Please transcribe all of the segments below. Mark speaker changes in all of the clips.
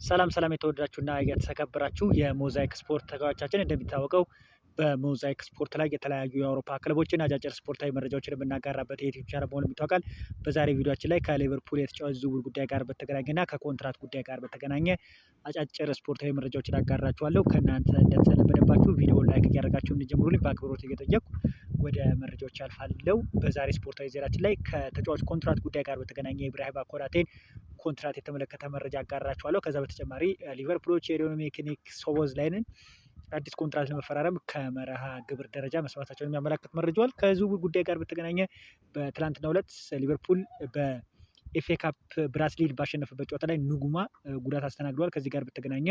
Speaker 1: ሰላም የተወደዳችሁና የተከበራችሁ የሞዛይክ ስፖርት ተከታዮቻችን እንደሚታወቀው በሞዛይክ ስፖርት ላይ የተለያዩ የአውሮፓ ክለቦችን አጫጭር ስፖርታዊ መረጃዎችን የምናጋራበት የዩቲዩብ ቻናል መሆኑን ይታወቃል። በዛሬ ቪዲዮአችን ላይ ከሊቨርፑል የተጫዋች ዝውውር ጉዳይ ጋር በተገናኘና ከኮንትራት ጉዳይ ጋር በተገናኘ አጫጭር ስፖርታዊ መረጃዎችን አጋራችኋለሁ። ከእናንተ እንደተለመደባችሁ ቪዲዮውን ላይክ እያደረጋችሁ እንዲጀምሩልኝ በአክብሮት እየጠየቅኩ ወደ መረጃዎች አልፋለሁ። በዛሬ ስፖርታዊ ዜናችን ላይ ከተጫዋች ኮንትራት ጉዳይ ጋር በተገናኘ ኢብራሂማ ኮናቴን ኮንትራት የተመለከተ መረጃ አጋራችኋለሁ። ከዛ በተጨማሪ ሊቨርፑሎች የዶሚኒክ ሶቦስላይን አዲስ ኮንትራት ለመፈራረም ከመርሃ ግብር ደረጃ መስማታቸውን የሚያመላክት መረጃዋል። ከዝውውር ጉዳይ ጋር በተገናኘ በትላንትናው ዕለት ሊቨርፑል በኤፍኤ ካፕ ብራስሊል ባሸነፈበት ጨዋታ ላይ ንጉማ ጉዳት አስተናግደዋል። ከዚህ ጋር በተገናኘ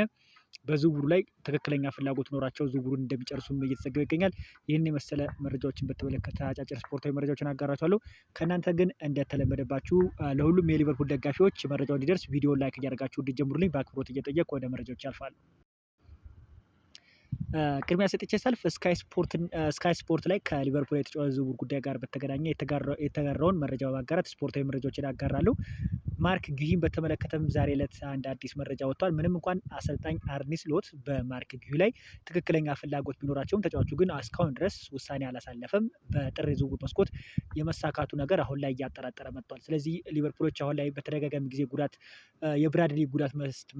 Speaker 1: በዝውውሩ ላይ ትክክለኛ ፍላጎት ኖራቸው ዝውውሩን እንደሚጨርሱም እየተዘገበ ይገኛል። ይህን የመሰለ መረጃዎችን በተመለከተ አጫጭር ስፖርታዊ መረጃዎችን አጋራችኋለሁ። ከእናንተ ግን እንደተለመደባችሁ ለሁሉም የሊቨርፑል ደጋፊዎች መረጃው እንዲደርስ ቪዲዮ ላይክ እያደረጋችሁ እንዲጀምሩልኝ በአክብሮት እየጠየቅኩ ወደ መረጃዎች ያልፋሉ። ቅድሚያ ሰጥቼ ሳልፍ ስካይ ስፖርት ላይ ከሊቨርፑል የተጫዋች ዝውውር ጉዳይ ጋር በተገናኘ የተጋራውን መረጃ በማጋራት ስፖርታዊ መረጃዎችን ያጋራሉ። ማርክ ጊሂን በተመለከተም ዛሬ ዕለት አንድ አዲስ መረጃ ወጥቷል። ምንም እንኳን አሰልጣኝ አርኒ ስሎት በማርክ ጊሂ ላይ ትክክለኛ ፍላጎት ቢኖራቸውም ተጫዋቹ ግን እስካሁን ድረስ ውሳኔ አላሳለፈም። በጥር የዝውውር መስኮት የመሳካቱ ነገር አሁን ላይ እያጠራጠረ መጥቷል። ስለዚህ ሊቨርፑሎች አሁን ላይ በተደጋጋሚ ጊዜ የብራድሊ ጉዳት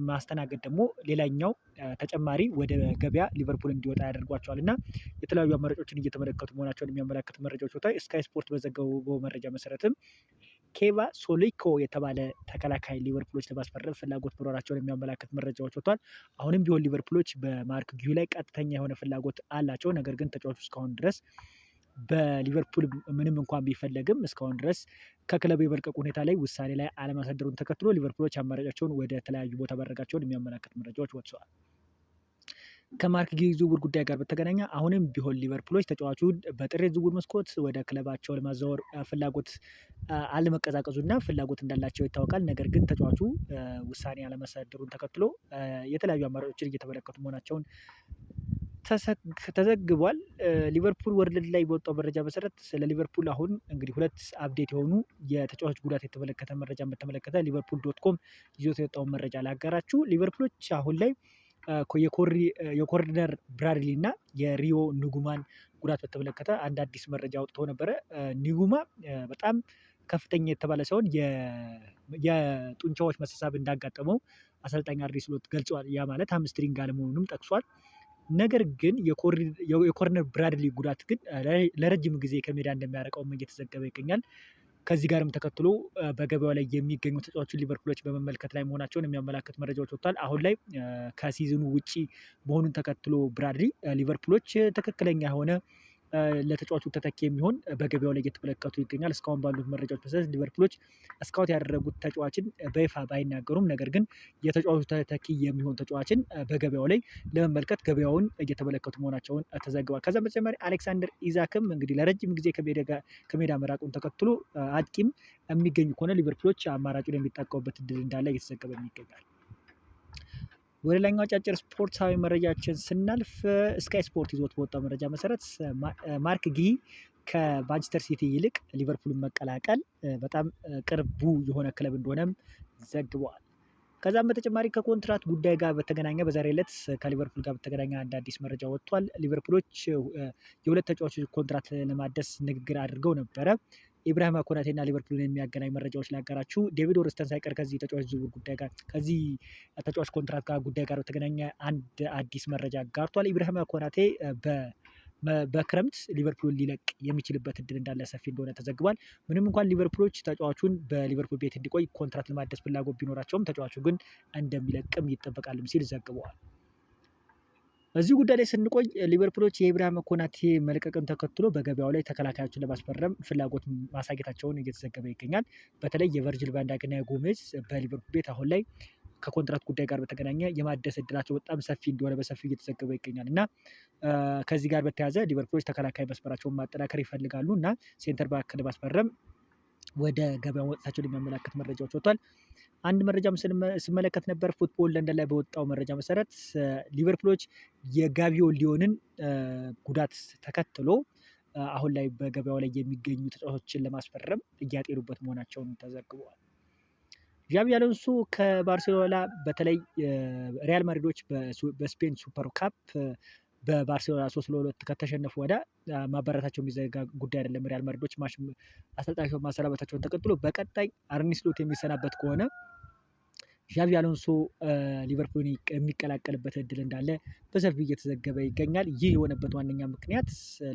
Speaker 1: ማስተናገድ ደግሞ ሌላኛው ተጨማሪ ወደ ገበያ ሊቨርፑል እንዲወጣ ያደርጓቸዋል እና የተለያዩ አማራጮችን እየተመለከቱ መሆናቸውን የሚያመላክት መረጃዎች ወጥተዋል። ስካይ ስፖርት በዘገበው መረጃ መሰረትም ኬቫ ሶሊኮ የተባለ ተከላካይ ሊቨርፑሎች ለማስፈረም ፍላጎት መኖራቸውን የሚያመላክት መረጃዎች ወጥተዋል። አሁንም ቢሆን ሊቨርፑሎች በማርክ ጊሂ ላይ ቀጥተኛ የሆነ ፍላጎት አላቸው። ነገር ግን ተጫዋቹ እስካሁን ድረስ በሊቨርፑል ምንም እንኳን ቢፈለግም እስካሁን ድረስ ከክለቡ የመልቀቅ ሁኔታ ላይ ውሳኔ ላይ አለማሳደሩን ተከትሎ ሊቨርፑሎች አማራጫቸውን ወደ ተለያዩ ቦታ ማድረጋቸውን የሚያመላክት መረጃዎች ወጥተዋል። ከማርክ ጊሂ ዝውውር ጉዳይ ጋር በተገናኘ አሁንም ቢሆን ሊቨርፑሎች ተጫዋቹን በጥር ዝውውር መስኮት ወደ ክለባቸው ለማዛወር ፍላጎት አለመቀዛቀዙና ፍላጎት እንዳላቸው ይታወቃል። ነገር ግን ተጫዋቹ ውሳኔ አለማሳደሩን ተከትሎ የተለያዩ አማራጮችን እየተመለከቱ መሆናቸውን ተዘግቧል። ሊቨርፑል ወርልድ ላይ በወጣው መረጃ መሰረት ስለ ሊቨርፑል አሁን እንግዲህ ሁለት አፕዴት የሆኑ የተጫዋች ጉዳት የተመለከተ መረጃ በተመለከተ ሊቨርፑል ዶት.ኮም ይዞት የወጣውን መረጃ ላጋራችሁ። ሊቨርፑሎች አሁን ላይ የኮርነር ብራድሊ እና የሪዮ ንጉማን ጉዳት በተመለከተ አንድ አዲስ መረጃ አውጥቶ ነበረ። ንጉማ በጣም ከፍተኛ የተባለ ሲሆን የጡንቻዎች መሳሳብ እንዳጋጠመው አሰልጣኝ አርኔ ስሎት ገልጿል። ያ ማለት ሃምስትሪንግ አለመሆኑንም ጠቅሷል። ነገር ግን የኮርነር ብራድሊ ጉዳት ግን ለረጅም ጊዜ ከሜዳ እንደሚያርቀውም እየተዘገበ ይገኛል። ከዚህ ጋርም ተከትሎ በገበያው ላይ የሚገኙ ተጫዋቾችን ሊቨርፑሎች በመመልከት ላይ መሆናቸውን የሚያመላክት መረጃዎች ወጥቷል። አሁን ላይ ከሲዝኑ ውጪ መሆኑን ተከትሎ ብራድሊ ሊቨርፑሎች ትክክለኛ የሆነ ለተጫዋቹ ተተኪ የሚሆን በገበያው ላይ እየተመለከቱ ይገኛል። እስካሁን ባሉት መረጃዎች መሰረት ሊቨርፑሎች ስካውት ያደረጉት ተጫዋችን በይፋ ባይናገሩም ነገር ግን የተጫዋቹ ተተኪ የሚሆን ተጫዋችን በገበያው ላይ ለመመልከት ገበያውን እየተመለከቱ መሆናቸውን ተዘግቧል። ከዛም በተጨማሪ አሌክሳንደር ኢዛክም እንግዲህ ለረጅም ጊዜ ከሜዳ መራቁን ተከትሎ አጥቂም የሚገኙ ከሆነ ሊቨርፑሎች አማራጩን የሚጠቀሙበት እድል እንዳለ እየተዘገበ ይገኛል። ወደ ሌላኛው አጫጭር ስፖርታዊ መረጃችን ስናልፍ ስካይ ስፖርት ይዞት በወጣው መረጃ መሰረት ማርክ ጊሂ ከማንቸስተር ሲቲ ይልቅ ሊቨርፑልን መቀላቀል በጣም ቅርቡ የሆነ ክለብ እንደሆነም ዘግበዋል። ከዛም በተጨማሪ ከኮንትራት ጉዳይ ጋር በተገናኘ በዛሬው ዕለት ከሊቨርፑል ጋር በተገናኘ አንድ አዲስ መረጃ ወጥቷል። ሊቨርፑሎች የሁለት ተጫዋቾች ኮንትራት ለማደስ ንግግር አድርገው ነበረ። ኢብራሂማ ኮናቴና ሊቨርፑልን የሚያገናኝ መረጃዎች ላጋራችሁ። ዴቪድ ኦርንስተን ሳይቀር ከዚህ ተጫዋች ዝውውር ጉዳይ ጋር ከዚህ ተጫዋች ኮንትራት ጉዳይ ጋር በተገናኘ አንድ አዲስ መረጃ አጋርቷል። ኢብራሂማ ኮናቴ በክረምት ሊቨርፑልን ሊለቅ የሚችልበት እድል እንዳለ ሰፊ እንደሆነ ተዘግቧል። ምንም እንኳን ሊቨርፑሎች ተጫዋቹን በሊቨርፑል ቤት እንዲቆይ ኮንትራት ለማደስ ፍላጎት ቢኖራቸውም ተጫዋቹ ግን እንደሚለቅም ይጠበቃልም ሲል ዘግበዋል። በዚህ ጉዳይ ላይ ስንቆይ ሊቨርፑሎች የኢብራሂማ ኮናቴ መልቀቅን ተከትሎ በገበያው ላይ ተከላካዮችን ለማስፈረም ፍላጎት ማሳየታቸውን እየተዘገበ ይገኛል። በተለይ የቨርጅል ቫንዳይክ እና የጎሜዝ በሊቨርፑል ቤት አሁን ላይ ከኮንትራት ጉዳይ ጋር በተገናኘ የማደስ እድላቸው በጣም ሰፊ እንደሆነ በሰፊው እየተዘገበ ይገኛል እና ከዚህ ጋር በተያያዘ ሊቨርፑሎች ተከላካይ መስመራቸውን ማጠናከር ይፈልጋሉ እና ሴንተር ባክ ለማስፈረም ወደ ገበያ መውጣታቸውን የሚያመላክት መረጃዎች ወጥቷል። አንድ መረጃም ስመለከት ነበር ፉትቦል ለንደን ላይ በወጣው መረጃ መሰረት ሊቨርፑሎች የጋቪዮን ሊዮንን ጉዳት ተከትሎ አሁን ላይ በገበያው ላይ የሚገኙ ተጫዋቾችን ለማስፈረም እያጤኑበት መሆናቸውን ተዘግበዋል። ዣቢ አሎንሶ ከባርሴሎና በተለይ ሪያል ማድሪዶች በስፔን ሱፐር ካፕ በባርሴሎና 3-2 ከተሸነፉ ወዲያ ማበረታቸው የሚዘጋ ጉዳይ አይደለም። ሪያል ማድሪዶች አሰልጣኛቸውን ማሰናበታቸውን ተከትሎ በቀጣይ አርኔ ስሎት የሚሰናበት ከሆነ ዣቢ አሎንሶ ሊቨርፑልን የሚቀላቀልበት እድል እንዳለ በሰፊው እየተዘገበ ይገኛል። ይህ የሆነበት ዋነኛ ምክንያት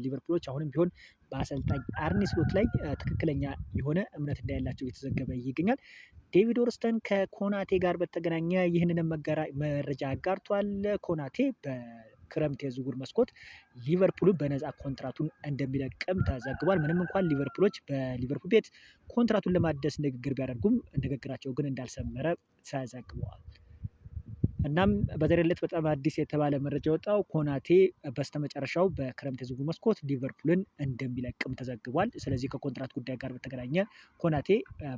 Speaker 1: ሊቨርፑሎች አሁንም ቢሆን በአሰልጣኝ አርኔ ስሎት ላይ ትክክለኛ የሆነ እምነት እንዳያላቸው እየተዘገበ ይገኛል። ዴቪድ ኦርንስተን ከኮናቴ ጋር በተገናኘ ይህንንም መረጃ አጋርቷል። ኮናቴ በክረምት የዝውውር መስኮት ሊቨርፑልን በነፃ ኮንትራቱን እንደሚለቅም ተዘግቧል። ምንም እንኳን ሊቨርፑሎች በሊቨርፑል ቤት ኮንትራቱን ለማደስ ንግግር ቢያደርጉም ንግግራቸው ግን እንዳልሰመረ ተዘግቧል። እናም በዛሬው ዕለት በጣም አዲስ የተባለ መረጃ የወጣው ኮናቴ በስተመጨረሻው በክረምት የዝውውር መስኮት ሊቨርፑልን እንደሚለቅም ተዘግቧል። ስለዚህ ከኮንትራት ጉዳይ ጋር በተገናኘ ኮናቴ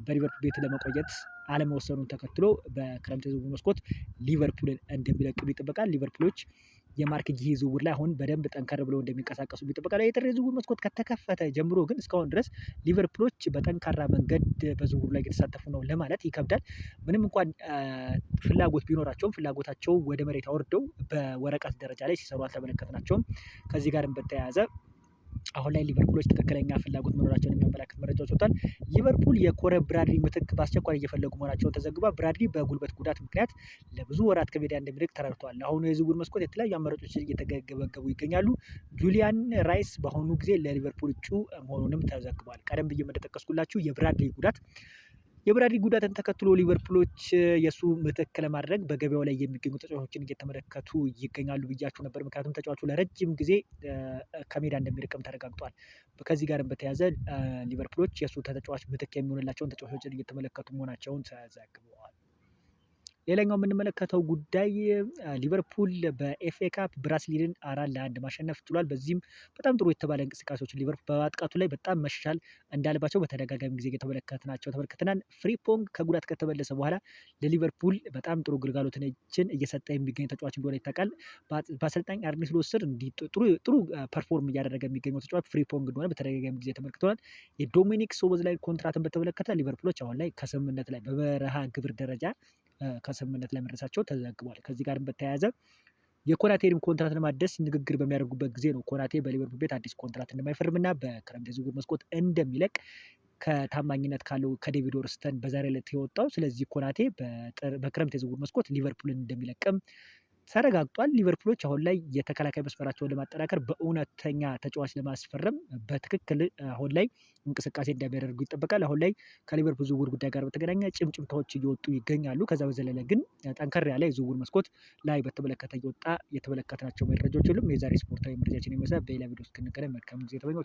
Speaker 1: በሊቨርፑል ቤት ለመቆየት አለመወሰኑን ተከትሎ በክረምት የዝውውር መስኮት ሊቨርፑልን እንደሚለቅም ይጠበቃል። ሊቨርፑሎች የማርክ ጊሂ ዝውውር ላይ አሁን በደንብ ጠንከር ብለው እንደሚንቀሳቀሱ ይጠበቃል። የጥር የዝውውር መስኮት ከተከፈተ ጀምሮ ግን እስካሁን ድረስ ሊቨርፑሎች በጠንካራ መንገድ በዝውውሩ ላይ እየተሳተፉ ነው ለማለት ይከብዳል። ምንም እንኳን ፍላጎት ቢኖራቸውም ፍላጎታቸው ወደ መሬት አውርደው በወረቀት ደረጃ ላይ ሲሰሩ አልተመለከትናቸውም። ከዚህ ጋርም በተያያዘ አሁን ላይ ሊቨርፑሎች ትክክለኛ ፍላጎት መኖራቸውን የሚያመላክት መረጃዎች ወጥቷል። ሊቨርፑል የኮረ ብራድሊ ምትክ በአስቸኳይ እየፈለጉ መሆናቸውን ተዘግቧል። ብራድሊ በጉልበት ጉዳት ምክንያት ለብዙ ወራት ከሜዳ እንደሚርቅ ተረድቷል። አሁኑ የዝውውር መስኮት የተለያዩ አማራጮችን እየተገበገቡ ይገኛሉ። ጁሊያን ራይስ በአሁኑ ጊዜ ለሊቨርፑል እጩ መሆኑንም ተዘግቧል። ቀደም ብዬ እንደጠቀስኩላችሁ የብራድሊ ጉዳትን ተከትሎ ሊቨርፑሎች የእሱ ምትክ ለማድረግ በገበያው ላይ የሚገኙ ተጫዋቾችን እየተመለከቱ ይገኛሉ ብያችሁ ነበር። ምክንያቱም ተጫዋቹ ለረጅም ጊዜ ከሜዳ እንደሚርቅም ተረጋግጧል። ከዚህ ጋርም በተያያዘ ሊቨርፑሎች የእሱ ተጫዋች ምትክ የሚሆንላቸውን ተጫዋቾችን እየተመለከቱ መሆናቸውን ተዘግበዋል። ሌላኛው የምንመለከተው ጉዳይ ሊቨርፑል በኤፍኤ ካፕ ብራስሊንን 4-1 ማሸነፍ ችሏል። በዚህም በጣም ጥሩ የተባለ እንቅስቃሴዎችን ሊቨርፑል በማጥቃቱ ላይ በጣም መሻሻል እንዳለባቸው በተደጋጋሚ ጊዜ ተመልክተናል። ፍሪፖንግ ከጉዳት ከተመለሰ በኋላ ለሊቨርፑል በጣም ጥሩ ግልጋሎትን እየሰጠ የሚገኝ ተጫዋች እንደሆነ ይታወቃል። በአሰልጣኝ አርኔ ስሎት ስር ጥሩ ፐርፎርም እያደረገ የሚገኘው ተጫዋች ፍሪፖንግ እንደሆነ በተደጋጋሚ ጊዜ ተመልክተናል። የዶሚኒክ ሶቦስላይ ኮንትራትን በተመለከተ ሊቨርፑሎች አሁን ላይ ከስምምነት ላይ በበረሃ ግብር ደረጃ ከስምምነት ላይ መድረሳቸው ተዘግቧል። ከዚህ ጋርም በተያያዘ የኮናቴንም ኮንትራት ለማደስ ንግግር በሚያደርጉበት ጊዜ ነው ኮናቴ በሊቨርፑል ቤት አዲስ ኮንትራት እንደማይፈርምና በክረምት የዝውውር መስኮት እንደሚለቅ ከታማኝነት ካለው ከዴቪድ ኦርንስተን በዛሬው ዕለት የወጣው። ስለዚህ ኮናቴ በክረምት የዝውውር መስኮት ሊቨርፑልን እንደሚለቅም ተረጋግጧል። ሊቨርፑሎች አሁን ላይ የተከላካይ መስመራቸውን ለማጠናከር በእውነተኛ ተጫዋች ለማስፈረም በትክክል አሁን ላይ እንቅስቃሴ እንደሚያደርጉ ይጠበቃል። አሁን ላይ ከሊቨርፑል ዝውውር ጉዳይ ጋር በተገናኘ ጭምጭምታዎች እየወጡ ይገኛሉ። ከዛ በዘለለ ግን ጠንከር ያለ የዝውውር መስኮት ላይ በተመለከተ እየወጣ የተመለከትናቸው መረጃዎች ሁሉም የዛሬ ስፖርታዊ መረጃችን ይመስላል። በሌላ ቪዲዮ እስክንገናኝ መልካም ጊዜ ተመኘሁ።